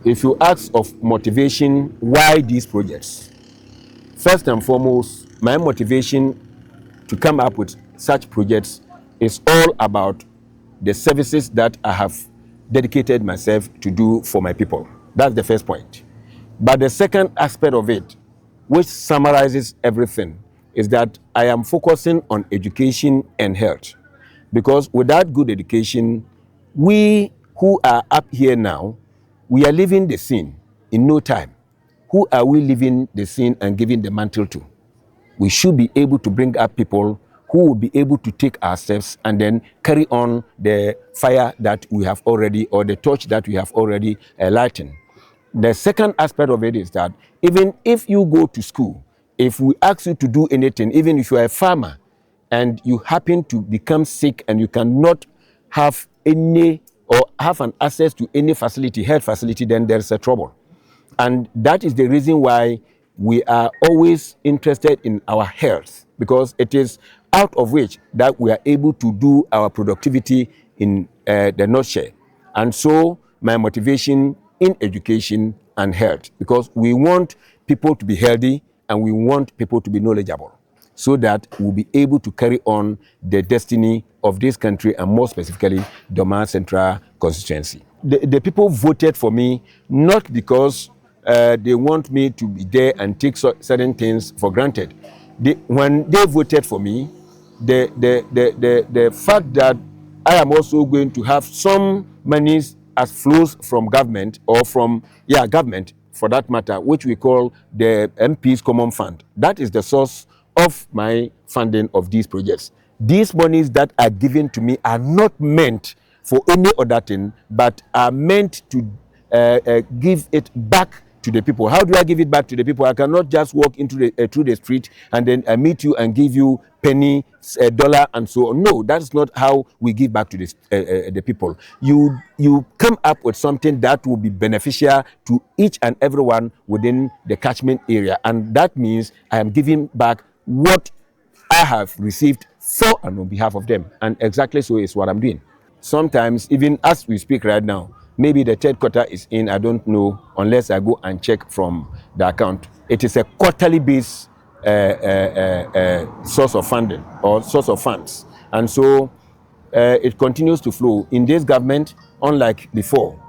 if you ask of motivation, why these projects? First and foremost, my motivation to come up with such projects is all about the services that I have dedicated myself to do for my people. That's the first point. But the second aspect of it, which summarizes everything, is that I am focusing on education and health. Because without good education, we who are up here now, we are leaving the scene in no time. Who are we leaving the scene and giving the mantle to? We should be able to bring up people who will be able to take our steps and then carry on the fire that we have already, or the torch that we have already lightened. The second aspect of it is that even if you go to school, if we ask you to do anything, even if you are a farmer and you happen to become sick and you cannot have any or have an access to any facility, health facility, then there's a trouble. And that is the reason why we are always interested in our health, because it is out of which that we are able to do our productivity in the nutshell. And so my motivation in education and health, because we want people to be healthy and we want people to be knowledgeable, so that we'll be able to carry on the destiny of this country, and more specifically, DORMAA Central Constituency. The people voted for me not because they want me to be there and take certain things for granted. When they voted for me, the fact that I am also going to have some monies as flows from government, or from government for that matter, which we call the MP's Common Fund. That is the source of my funding of these projects. These monies that are given to me are not meant for any other thing, but are meant to give it back to the people. How do I give it back to the people? I cannot just walk into through the street and then meet you and give you penny, dollar, and so on. No, that's not how we give back to the people. You come up with something that will be beneficial to each and everyone within the catchment area, and that means I am giving back what I have received for and on behalf of them, and exactly so is what I'm doing. Sometimes, even as we speak right now, maybe the third quarter is in, I don't know, unless I go and check from the account. It is a quarterly based source of funding or source of funds. And so it continues to flow. In this government, unlike before,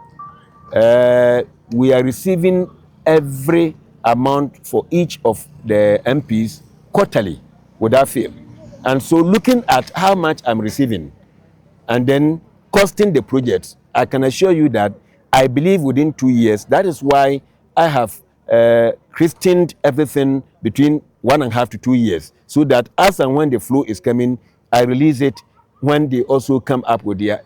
we are receiving every amount for each of the MPs quarterly without fail. And so looking at how much I'm receiving and then costing the projects, I can assure you that I believe within 2 years, that is why I have christened everything between 1.5 to 2 years, so that as and when the flow is coming, I release it when they also come up with their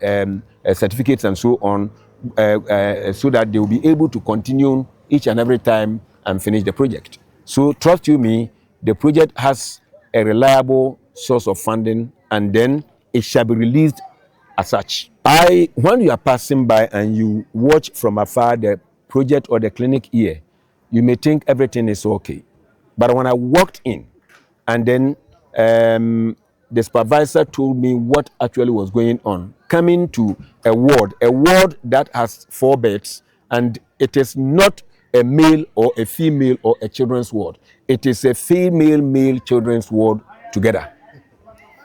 certificates and so on, so that they will be able to continue each and every time and finish the project. So trust you me, the project has a reliable source of funding, and then it shall be released as such. When you are passing by and you watch from afar the project or the clinic here, you may think everything is okay. But when I walked in, and then the supervisor told me what actually was going on, coming to a ward that has 4 beds, and it is not a male or a female or a children's ward. It is a female, male, children's ward together.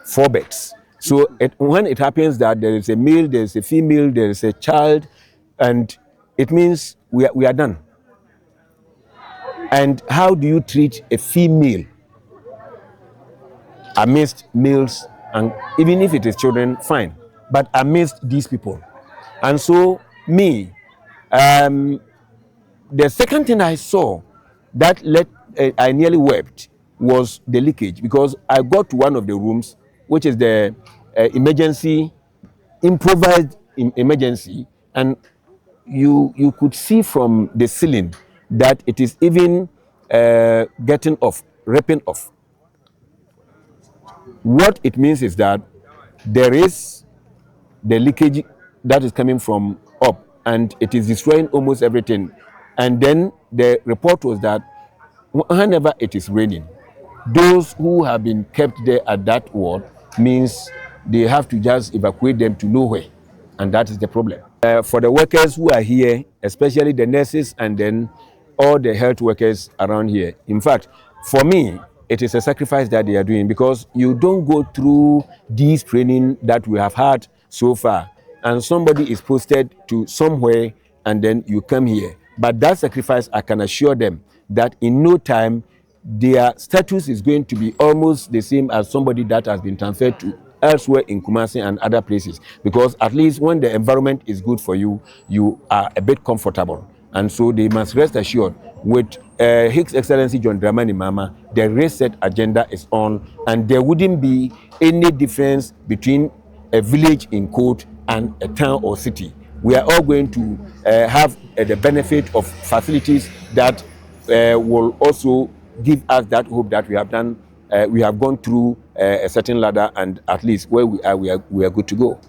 4 beds. So when it happens that there is a male, there is a female, there is a child, and it means we are done. And how do you treat a female amidst males, and even if it is children, fine, but amidst these people? And so me, the second thing I saw that I nearly wept was the leakage, because I got to one of the rooms, which is the improvised emergency, and you could see from the ceiling that it is even ripping off. What it means is that there is the leakage that is coming from up, and it is destroying almost everything. And then the report was that whenever it is raining, those who have been kept there at that ward means they have to just evacuate them to nowhere, and that is the problem. for the workers who are here, especially the nurses and then all the health workers around here. In fact, for me, it is a sacrifice that they are doing, because you don't go through this training that we have had so far, and somebody is posted to somewhere and then you come here. But that sacrifice, I can assure them that in no time, their status is going to be almost the same as somebody that has been transferred to elsewhere in Kumasi and other places, because at least when the environment is good for you, you are a bit comfortable. And so they must rest assured with His Excellency John Dramani Mahama, the reset agenda is on, and there wouldn't be any difference between a village in quote and a town or city. We are all going to have the benefit of facilities that will also give us that hope that we have done. We have gone through a certain ladder, and at least where we are good to go.